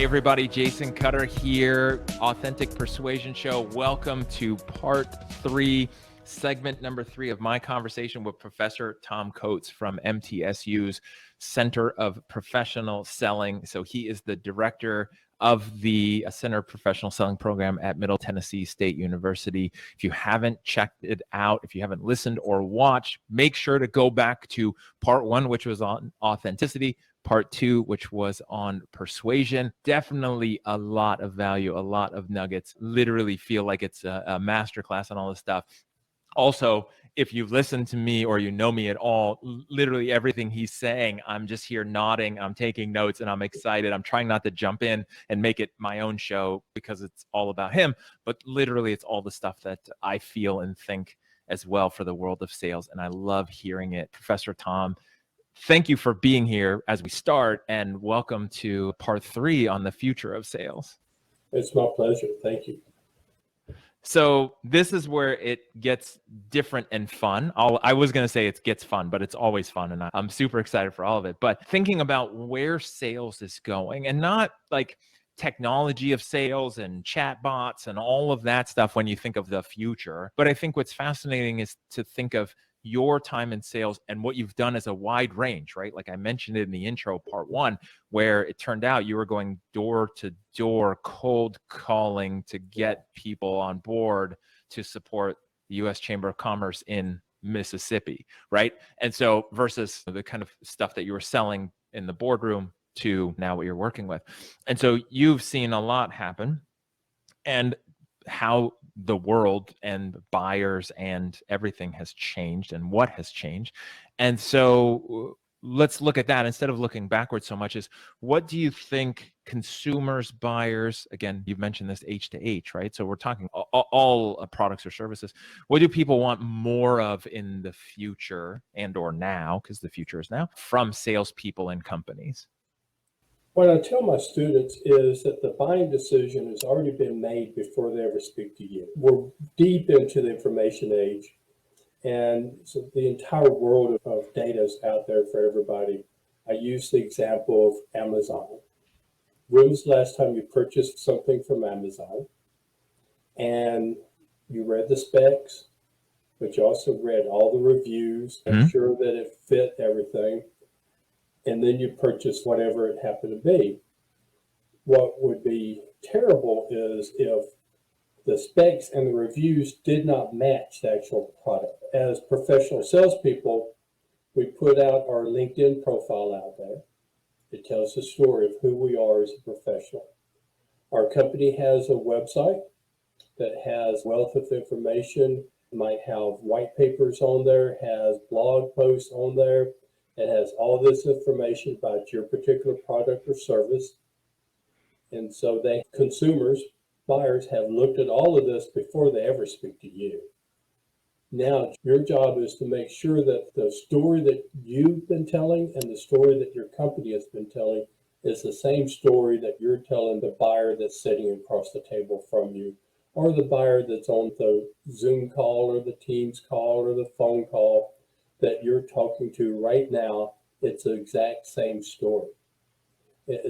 Hey everybody, Jason Cutter here, Authentic Persuasion Show. Welcome to part 3, segment number 3 of my conversation with Professor Thom Coats from MTSU's Center of Professional Selling. So he is the director of the Center of Professional Selling program at Middle Tennessee State University. If you haven't checked it out, if you haven't listened or watched, make sure to go back to part 1, which was on authenticity, part 2, which was on persuasion. Definitely a lot of value, a lot of nuggets. Literally feel like it's a masterclass on all this stuff. Also, if you've listened to me or you know me at all, literally everything he's saying, I'm just here nodding, I'm taking notes, and I'm excited. I'm trying not to jump in and make it my own show because it's all about him, but literally it's all the stuff that I feel and think as well for the world of sales, and I love hearing it. Professor Thom, thank you for being here as we start, and welcome to part 3 on the future of sales. It's my pleasure. Thank you. So this is where it gets different and fun. I was going to say it gets fun, but it's always fun. And I'm super excited for all of it. But thinking about where sales is going, and not like technology of sales and chatbots and all of that stuff when you think of the future. But I think what's fascinating is to think of your time in sales and what you've done as a wide range, right? Like I mentioned in the intro, part 1, where it turned out you were going door to door, cold calling to get people on board to support the U.S. Chamber of Commerce in Mississippi, right? And so versus the kind of stuff that you were selling in the boardroom to now what you're working with. And so you've seen a lot happen, and how the world and buyers and everything has changed and what has changed. And so let's look at that instead of looking backwards so much. Is what do you think consumers, buyers, again, you've mentioned this H to H, right? So we're talking all products or services. What do people want more of in the future and or now, because the future is now, from salespeople and companies? What I tell my students is that the buying decision has already been made before they ever speak to you. We're deep into the information age, and so the entire world of data is out there for everybody. I use the example of Amazon. When was the last time you purchased something from Amazon and you read the specs, but you also read all the reviews, make sure that it fit everything, and then you purchase whatever it happened to be? What would be terrible is if the specs and the reviews did not match the actual product. As professional salespeople, we put out our LinkedIn profile out there. It tells the story of who we are as a professional. Our company has a website that has wealth of information. It might have white papers on there, has blog posts on there. It has all this information about your particular product or service. And so consumers, buyers, have looked at all of this before they ever speak to you. Now, your job is to make sure that the story that you've been telling and the story that your company has been telling is the same story that you're telling the buyer that's sitting across the table from you, or the buyer that's on the Zoom call or the Teams call or the phone call that you're talking to right now. It's the exact same story.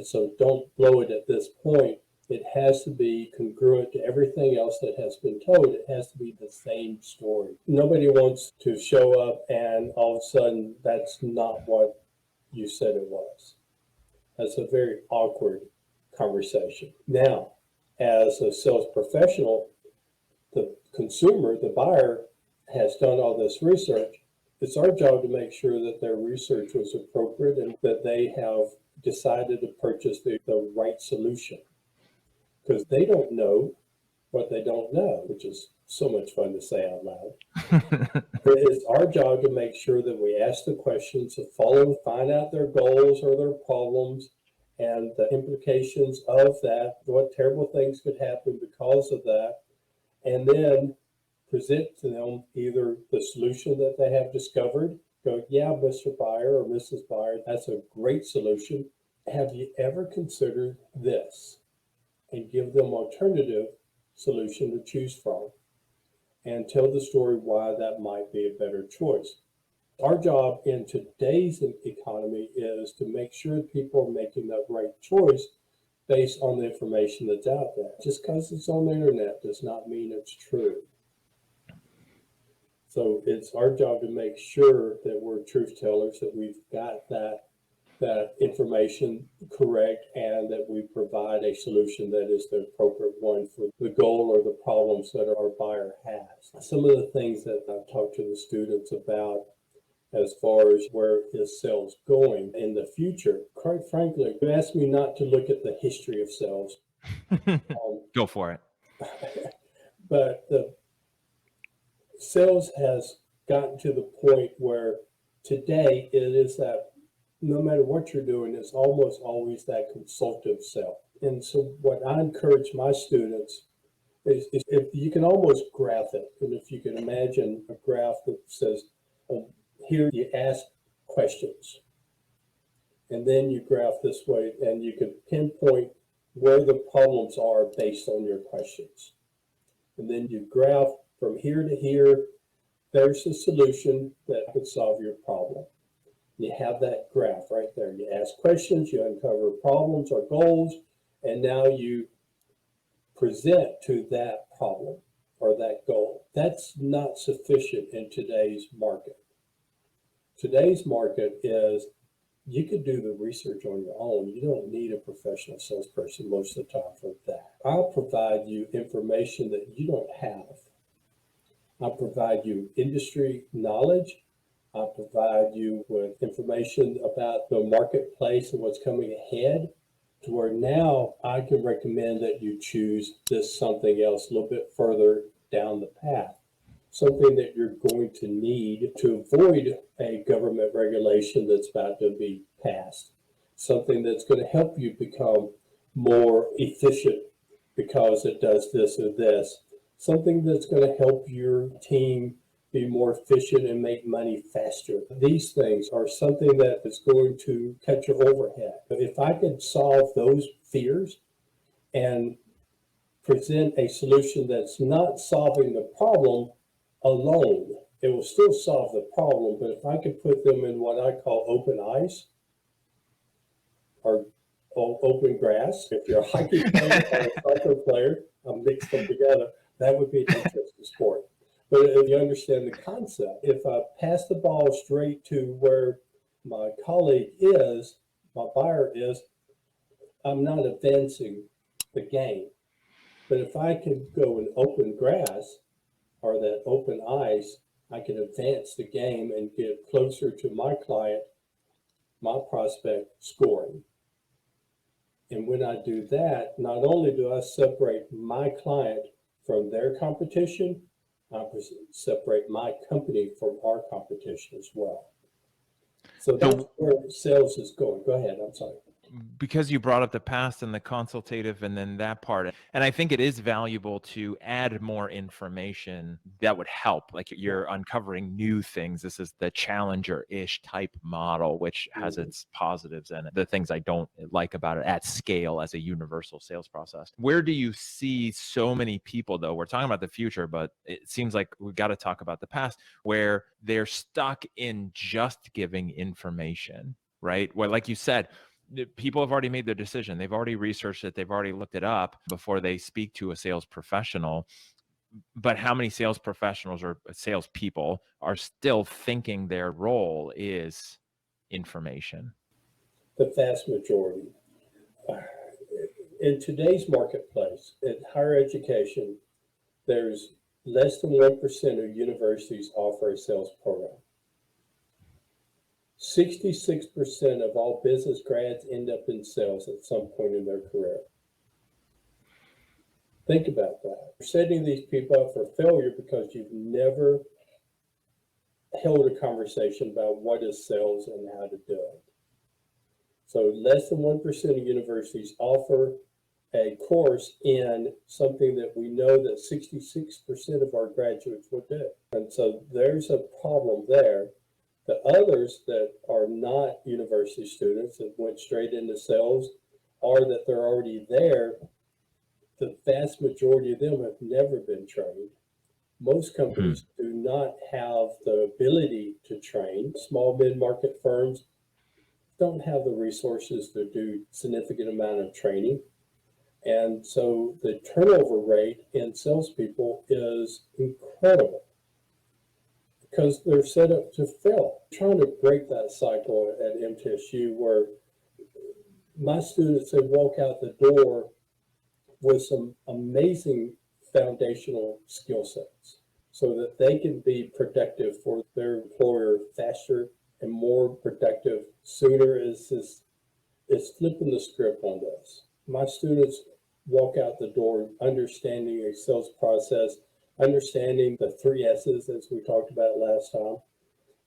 So don't blow it at this point. It has to be congruent to everything else that has been told. It has to be the same story. Nobody wants to show up and all of a sudden that's not what you said it was. That's a very awkward conversation. Now, as a sales professional, the consumer, the buyer, has done all this research. It's our job to make sure that their research was appropriate and that they have decided to purchase the right solution. Because they don't know what they don't know, which is so much fun to say out loud. It's our job to make sure that we ask the questions to find out their goals or their problems and the implications of that, what terrible things could happen because of that, and then present to them either the solution that they have discovered. Go, yeah, Mr. Buyer or Mrs. Buyer, that's a great solution. Have you ever considered this? And give them alternative solution to choose from and tell the story why that might be a better choice. Our job in today's economy is to make sure people are making that right choice based on the information that's out there. Just because it's on the internet does not mean it's true. So it's our job to make sure that we're truth tellers, that we've got that information correct, and that we provide a solution that is the appropriate one for the goal or the problems that our buyer has. Some of the things that I've talked to the students about as far as where is sales going in the future, quite frankly, you asked me not to look at the history of sales. Go for it. But the sales has gotten to the point where today it is that no matter what you're doing, it's almost always that consultative sell. And so what I encourage my students is if you can almost graph it, and if you can imagine a graph that says, here you ask questions, and then you graph this way, and you can pinpoint where the problems are based on your questions. And then you graph from here to here, there's a solution that could solve your problem. You have that graph right there. You ask questions, you uncover problems or goals, and now you present to that problem or that goal. That's not sufficient in today's market. Today's market is you could do the research on your own. You don't need a professional salesperson most of the time for that. I'll provide you information that you don't have. I'll provide you industry knowledge. I'll provide you with information about the marketplace and what's coming ahead, to where now I can recommend that you choose this something else a little bit further down the path, something that you're going to need to avoid a government regulation that's about to be passed, something that's going to help you become more efficient because it does this or this, something that's going to help your team be more efficient and make money faster. These things are something that is going to cut your overhead. If I could solve those fears and present a solution that's not solving the problem alone, it will still solve the problem, but if I could put them in what I call open ice or open grass, if you're a hockey player or a soccer player, I'm mixed them together, that would be an interesting sport. But if you understand the concept, if I pass the ball straight to where my colleague is, my buyer is, I'm not advancing the game. But if I can go in open grass or that open ice, I can advance the game and get closer to my client, my prospect, scoring. And when I do that, not only do I separate my client from their competition, I separate my company from our competition as well. So that's where sales is going. Go ahead. I'm sorry. Because you brought up the past and the consultative and then that part, and I think it is valuable to add more information that would help, like you're uncovering new things. This is the challenger-ish type model, which has its positives and the things I don't like about it at scale as a universal sales process. Where do you see so many people, though? We're talking about the future, but it seems like we've got to talk about the past, where they're stuck in just giving information, right? Where, like you said, people have already made their decision. They've already researched it. They've already looked it up before they speak to a sales professional. But how many sales professionals or salespeople are still thinking their role is information? The vast majority. In today's marketplace, in higher education, there's less than 1% of universities offer a sales program. 66% of all business grads end up in sales at some point in their career. Think about that. You're setting these people up for failure because you've never held a conversation about what is sales and how to do it. So less than 1% of universities offer a course in something that we know that 66% of our graduates would do. And so there's a problem there. The others that are not university students that went straight into sales, or that they're already there, the vast majority of them have never been trained. Most companies do not have the ability to train. Small mid-market firms don't have the resources to do significant amount of training. And so the turnover rate in salespeople is incredible because they're set up to fail. I'm trying to break that cycle at MTSU where my students, they walk out the door with some amazing foundational skill sets so that they can be productive for their employer faster and more productive sooner. Is flipping the script on this. My students walk out the door understanding a sales process, understanding the 3 S's as we talked about last time,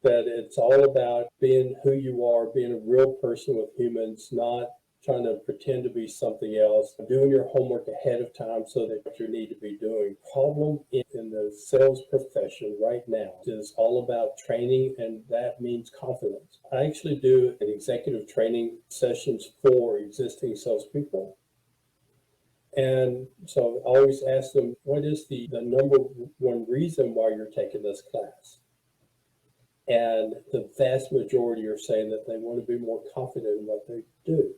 that it's all about being who you are, being a real person with humans, not trying to pretend to be something else, doing your homework ahead of time so that what you need to be doing. Problem in the sales profession right now is all about training, and that means confidence. I actually do an executive training sessions for existing salespeople. And so I always ask them, what is the number one reason why you're taking this class? And the vast majority are saying that they want to be more confident in what they do.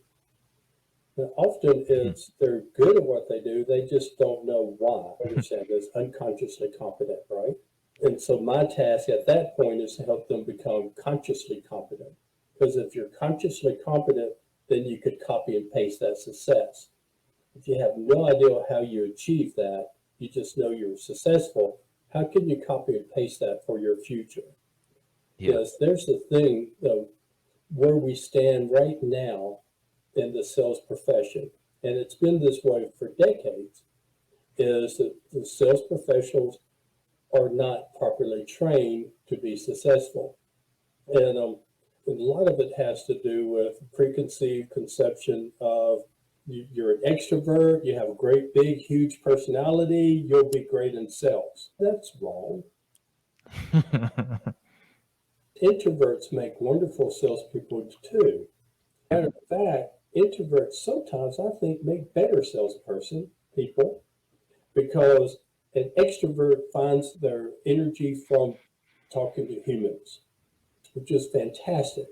Now, often it's they're good at what they do, they just don't know why. I understand it's unconsciously competent, right? And so my task at that point is to help them become consciously competent. Because if you're consciously competent, then you could copy and paste that success. If you have no idea how you achieve that, you just know you're successful, how can you copy and paste that for your future? Yeah. Yes, there's the thing, though, where we stand right now in the sales profession, and it's been this way for decades, is that the sales professionals are not properly trained to be successful. And a lot of it has to do with preconceived conception of you're an extrovert, you have a great, big, huge personality, you'll be great in sales. That's wrong. Introverts make wonderful salespeople too. Matter of fact, introverts sometimes I think make better salesperson people because an extrovert finds their energy from talking to humans, which is fantastic.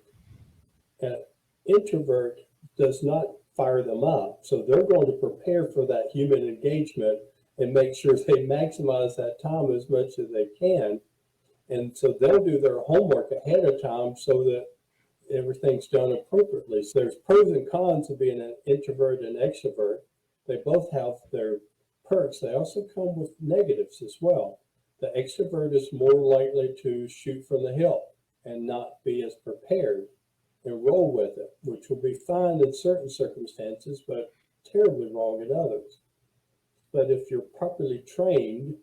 An introvert does not fire them up, so they're going to prepare for that human engagement and make sure they maximize that time as much as they can. And so they'll do their homework ahead of time so that everything's done appropriately. So there's pros and cons of being an introvert and extrovert. They both have their perks. They also come with negatives as well. The extrovert is more likely to shoot from the hip and not be as prepared and roll with it, which will be fine in certain circumstances, but terribly wrong in others. But if you're properly trained,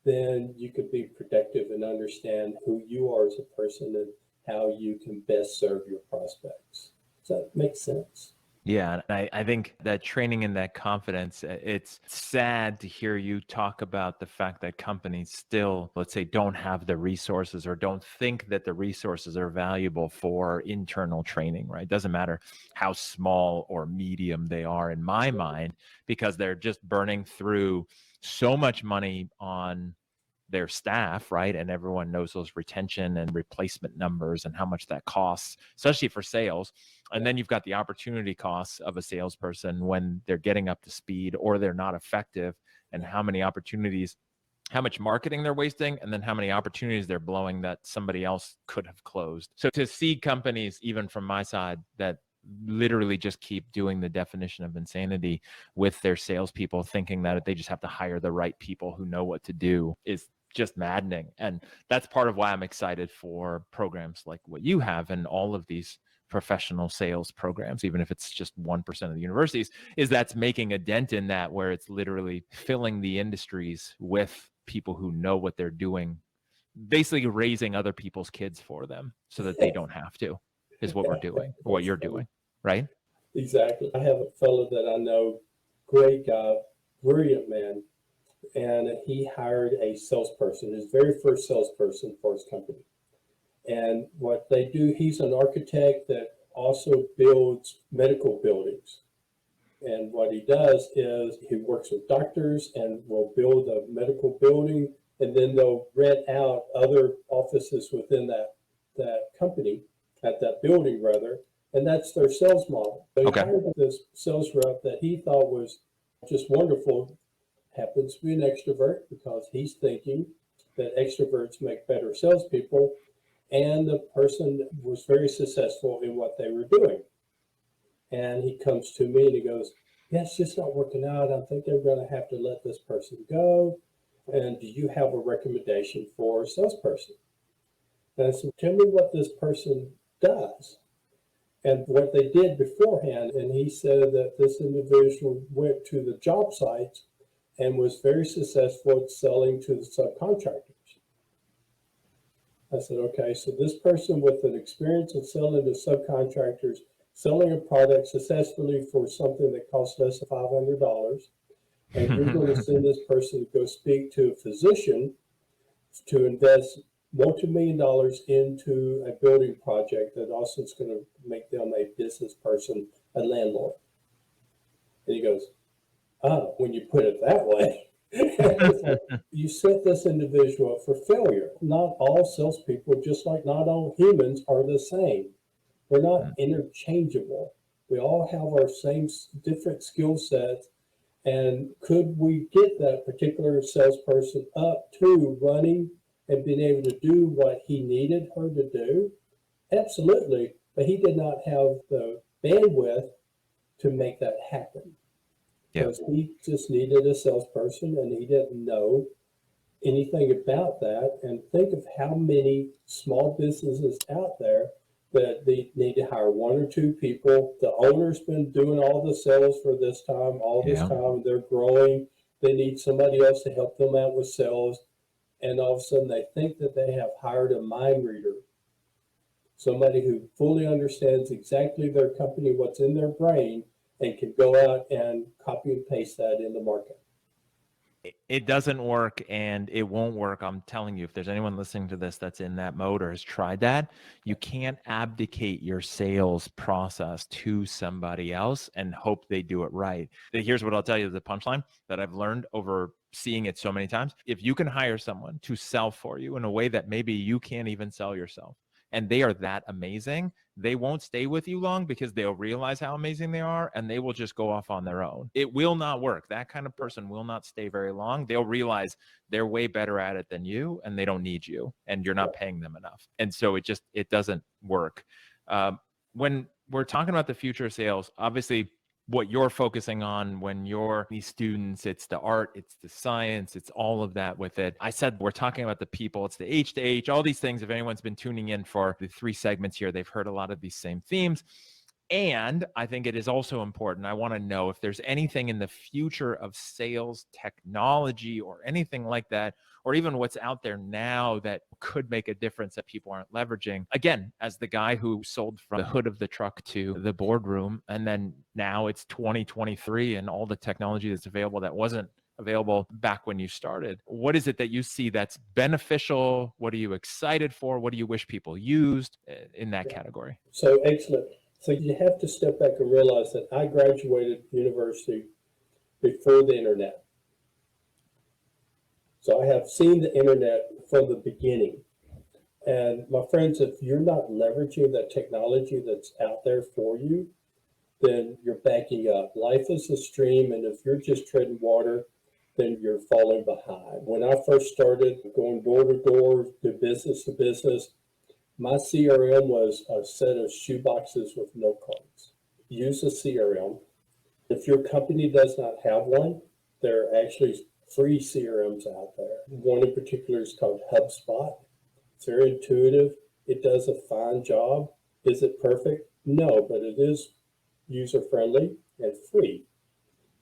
then you could be productive and understand who you are as a person and how you can best serve your prospects. Does that make sense? Yeah, and I think that training and that confidence, it's sad to hear you talk about the fact that companies still, let's say, don't have the resources or don't think that the resources are valuable for internal training, right? Doesn't matter how small or medium they are in my mind, because they're just burning through so much money on their staff, right? And everyone knows those retention and replacement numbers and how much that costs, especially for sales. And then you've got the opportunity costs of a salesperson when they're getting up to speed or they're not effective, and how many opportunities, how much marketing they're wasting, and then how many opportunities they're blowing that somebody else could have closed. So to see companies, even from my side, that literally just keep doing the definition of insanity with their salespeople, thinking that they just have to hire the right people who know what to do, is just maddening. And that's part of why I'm excited for programs like what you have and all of these professional sales programs, even if it's just 1% of the universities, is that's making a dent in that, where it's literally filling the industries with people who know what they're doing, basically raising other people's kids for them so that they don't have to, is what we're doing, or what you're doing, right? Exactly. I have a fellow that I know, great guy, brilliant man, and he hired a salesperson, his very first salesperson for his company. And what they do, he's an architect that also builds medical buildings. And what he does is he works with doctors and will build a medical building, and then they'll rent out other offices within that company, at that building rather, and that's their sales model. So he hired this sales rep that he thought was Just wonderful, happens to be an extrovert because he's thinking that extroverts make better salespeople, and the person was very successful in what they were doing. And he comes to me and he goes, yeah, it's just not working out. I think I'm going to have to let this person go. And do you have a recommendation for a salesperson? And I said, tell me what this person does and what they did beforehand. And he said that this individual went to the job sites and was very successful at selling to the subcontractors. I said, okay, so this person with an experience of selling to subcontractors, selling a product successfully for something that costs less than $500, and you're going to send this person to go speak to a physician to invest multi-million-dollars into a building project that also is going to make them a business person, a landlord. And he goes, oh, when you put it that way, you set this individual up for failure. Not all salespeople, just like not all humans, are the same. We're not interchangeable. We all have our same different skill sets. And could we get that particular salesperson up to running and being able to do what he needed her to do? Absolutely. But he did not have the bandwidth to make that happen. Because he just needed a salesperson and he didn't know anything about that. And think of how many small businesses out there that they need to hire one or two people. The owner's been doing all the sales for this time, time, they're growing. They need somebody else to help them out with sales. And all of a sudden they think that they have hired a mind reader, somebody who fully understands exactly their company, what's in their brain, and can go out and copy and paste that in the market. It doesn't work and it won't work. I'm telling you, if there's anyone listening to this that's in that mode or has tried that, you can't abdicate your sales process to somebody else and hope they do it right. Here's what I'll tell you, the punchline that I've learned over seeing it so many times. If you can hire someone to sell for you in a way that maybe you can't even sell yourself, and they are that amazing, they won't stay with you long because they'll realize how amazing they are and they will just go off on their own. It will not work. That kind of person will not stay very long. They'll realize they're way better at it than you and they don't need you and you're not paying them enough. And so it doesn't work. When we're talking about the future of sales, obviously what you're focusing on when you're these students, it's the art, it's the science, it's all of that with it. I said, we're talking about the people, it's the H to H, all these things. If anyone's been tuning in for the 3 segments here, they've heard a lot of these same themes. And I think it is also important. I want to know if there's anything in the future of sales technology or anything like that, or even what's out there now that could make a difference that people aren't leveraging. Again, as the guy who sold from the hood of the truck to the boardroom, and then now it's 2023 and all the technology that's available that wasn't available back when you started. What is it that you see that's beneficial? What are you excited for? What do you wish people used in that category? So excellent. So you have to step back and realize that I graduated university before the internet. So I have seen the internet from the beginning. And my friends, if you're not leveraging that technology that's out there for you, then you're backing up. Life is a stream, and if you're just treading water, then you're falling behind. When I first started going door to door, to business, my CRM was a set of shoe boxes with note cards. Use a CRM. If your company does not have one, there are actually free CRMs out there. One in particular is called HubSpot. It's very intuitive. It does a fine job. Is it perfect? No, but it is user-friendly and free.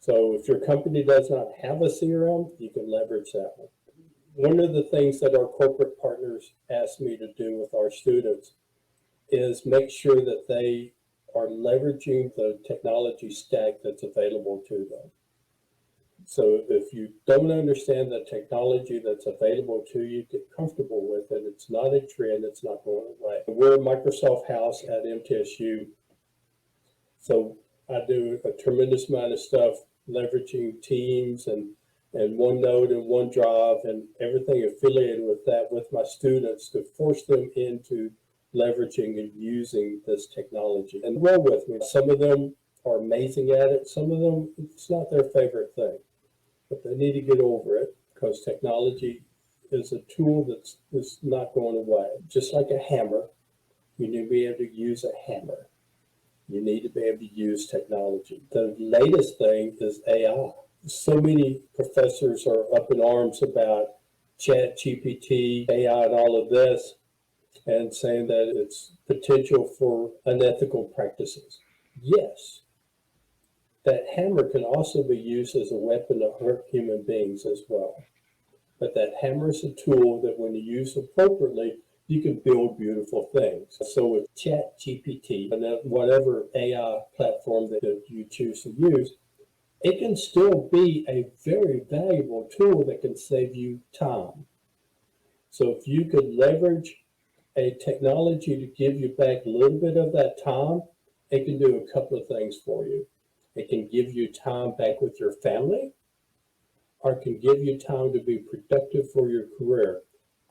So if your company does not have a CRM, you can leverage that one. One of the things that our corporate partners ask me to do with our students is make sure that they are leveraging the technology stack that's available to them. So if you don't understand the technology that's available to you, get comfortable with it. It's not a trend. It's not going away. We're a Microsoft house at MTSU. So I do a tremendous amount of stuff leveraging Teams and OneNote and OneDrive and everything affiliated with that with my students to force them into leveraging and using this technology. And roll with me. Some of them are amazing at it. Some of them, it's not their favorite thing, but they need to get over it because technology is a tool that's not going away. Just like a hammer, you need to be able to use a hammer. You need to be able to use technology. The latest thing is AI. So many professors are up in arms about Chat GPT, AI, and all of this, and saying that it's potential for unethical practices. Yes, that hammer can also be used as a weapon to hurt human beings as well. But that hammer is a tool that when you use appropriately, you can build beautiful things. So with Chat GPT and whatever AI platform that you choose to use, it can still be a very valuable tool that can save you time. So if you could leverage a technology to give you back a little bit of that time, it can do a couple of things for you. It can give you time back with your family, or it can give you time to be productive for your career.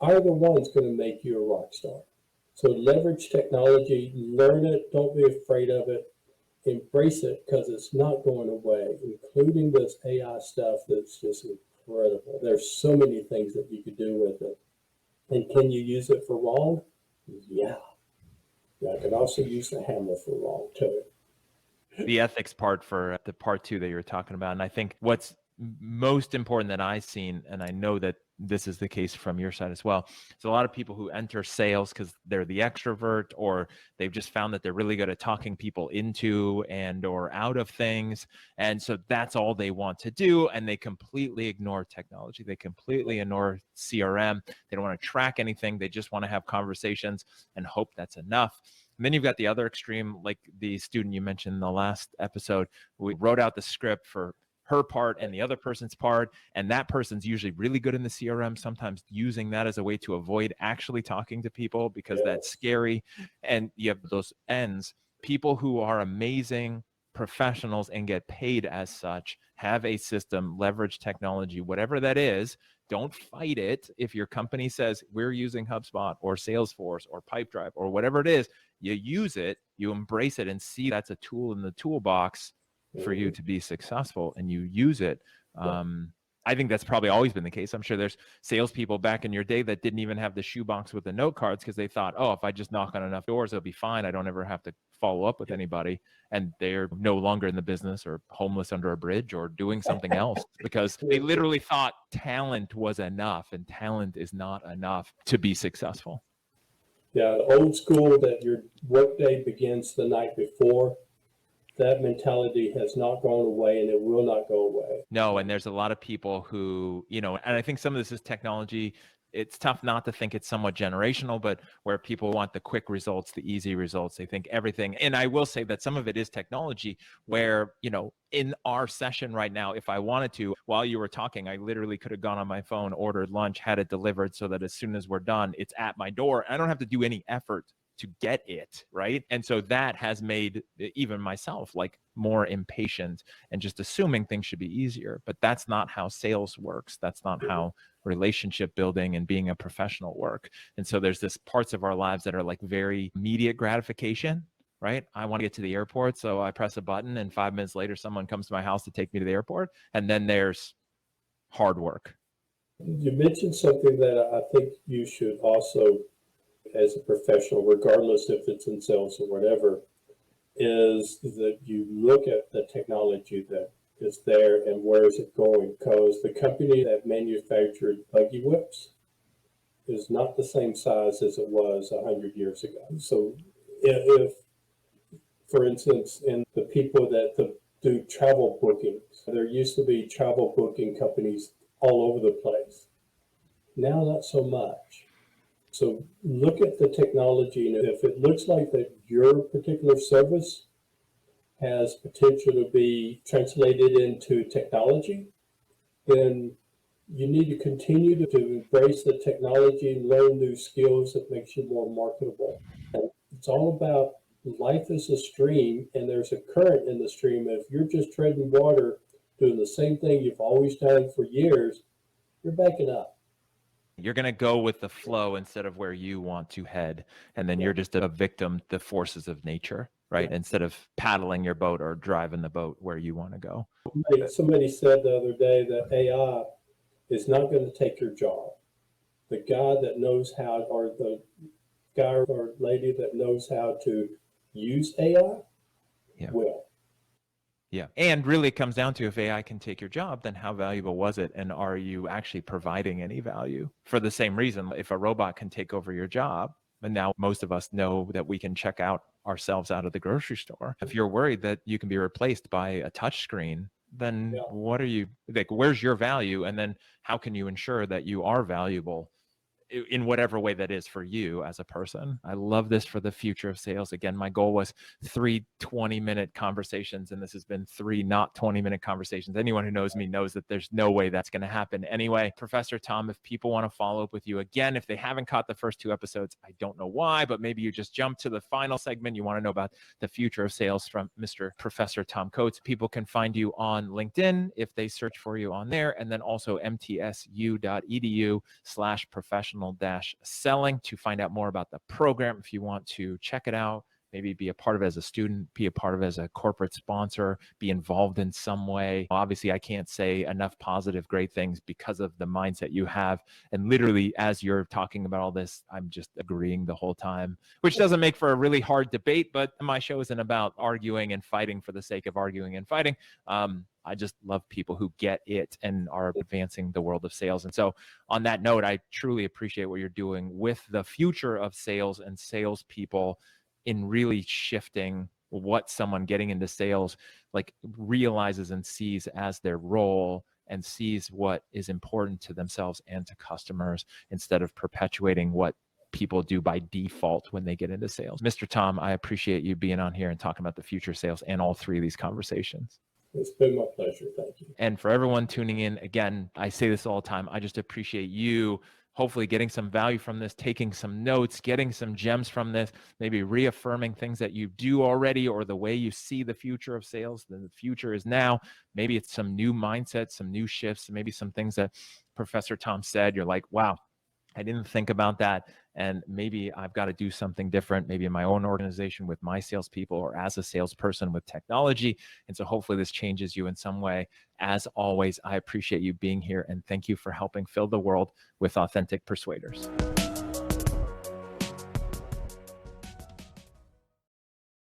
Either one's going to make you a rock star. So leverage technology, learn it, don't be afraid of it, embrace it because it's not going away, including this AI stuff that's just incredible. There's so many things that you could do with it. And can you use it for wrong? Yeah. I can also use the hammer for wrong too. The ethics part for the part two that you're talking about. And I think what's most important that I've seen, and I know that this is the case from your side as well. So a lot of people who enter sales because they're the extrovert, or they've just found that they're really good at talking people into and or out of things. And so that's all they want to do. And they completely ignore technology. They completely ignore CRM. They don't want to track anything. They just want to have conversations and hope that's enough. And then you've got the other extreme, like the student you mentioned in the last episode. We wrote out the script for her part and the other person's part, and that person's usually really good in the CRM, sometimes using that as a way to avoid actually talking to people because that's scary. And you have those ends. People who are amazing professionals and get paid as such have a system, leverage technology, whatever that is. Don't fight it. If your company says we're using HubSpot or Salesforce or Pipedrive or whatever it is, you use it, you embrace it, and see that's a tool in the toolbox for you to be successful, and you use it. I think that's probably always been the case. I'm sure there's salespeople back in your day that didn't even have the shoebox with the note cards because they thought, oh, if I just knock on enough doors, it'll be fine. I don't ever have to follow up with anybody. And they're no longer in the business or homeless under a bridge or doing something else because they literally thought talent was enough, and talent is not enough to be successful. Yeah, old school that your workday begins the night before. That mentality has not gone away, and it will not go away. No, and there's a lot of people who, and I think some of this is technology. It's tough not to think it's somewhat generational, but where people want the quick results, the easy results, they think everything. And I will say that some of it is technology where, in our session right now, if I wanted to, while you were talking, I literally could have gone on my phone, ordered lunch, had it delivered so that as soon as we're done, it's at my door. I don't have to do any effort to get it, right? And so that has made even myself like more impatient and just assuming things should be easier. But that's not how sales works. That's not how relationship building and being a professional work. And so there's this parts of our lives that are like very immediate gratification, right? I want to get to the airport, so I press a button and 5 minutes later someone comes to my house to take me to the airport. And then there's hard work. You mentioned something that I think you should also, as a professional, regardless if it's in sales or whatever, is that you look at the technology that is there and where is it going, because the company that manufactured buggy whips is not the same size as it was 100 years ago. So if for instance, in the people that do travel bookings, there used to be travel booking companies all over the place. Now, not so much. So look at the technology, and if it looks like that your particular service has potential to be translated into technology, then you need to continue to embrace the technology and learn new skills that makes you more marketable. And it's all about life is a stream, and there's a current in the stream. If you're just treading water, doing the same thing you've always done for years, you're backing up. You're going to go with the flow instead of where you want to head. And then you're just a victim to the forces of nature. right? Instead of paddling your boat or driving the boat where you want to go. Somebody said the other day that AI is not going to take your job. The guy that knows how, or the guy or lady that knows how to use AI will. Yeah. And really it comes down to, if AI can take your job, then how valuable was it? And are you actually providing any value? For the same reason, if a robot can take over your job, and now most of us know that we can check out ourselves out of the grocery store. If you're worried that you can be replaced by a touch screen, then what are you, like, where's your value? And then how can you ensure that you are valuable in whatever way that is for you as a person? I love this for the future of sales. Again, my goal was 3 20-minute conversations, and this has been 3 not 20-minute conversations. Anyone who knows me knows that there's no way that's going to happen. Anyway, Professor Thom, if people want to follow up with you, again, if they haven't caught the first 2 episodes, I don't know why, but maybe you just jump to the final segment. You want to know about the future of sales from Mr. Professor Thom Coats. People can find you on LinkedIn if they search for you on there, and then also mtsu.edu/professional-selling to find out more about the program. If you want to check it out, maybe be a part of it as a student, be a part of it as a corporate sponsor, be involved in some way. Obviously, I can't say enough positive, great things because of the mindset you have. And literally, as you're talking about all this, I'm just agreeing the whole time, which doesn't make for a really hard debate, but my show isn't about arguing and fighting for the sake of arguing and fighting. I just love people who get it and are advancing the world of sales. And so on that note, I truly appreciate what you're doing with the future of sales and salespeople in really shifting what someone getting into sales like realizes and sees as their role, and sees what is important to themselves and to customers, instead of perpetuating what people do by default when they get into sales. Mr. Thom, I appreciate you being on here and talking about the future of sales and all 3 of these conversations. It's been my pleasure. Thank you. And for everyone tuning in, again, I say this all the time, I just appreciate you hopefully getting some value from this, taking some notes, getting some gems from this, maybe reaffirming things that you do already, or the way you see the future of sales. The future is now. Maybe it's some new mindsets, some new shifts, maybe some things that Professor Thom said. You're like, wow, I didn't think about that. And maybe I've got to do something different, maybe in my own organization with my salespeople, or as a salesperson with technology. And so hopefully this changes you in some way. As always, I appreciate you being here, and thank you for helping fill the world with authentic persuaders.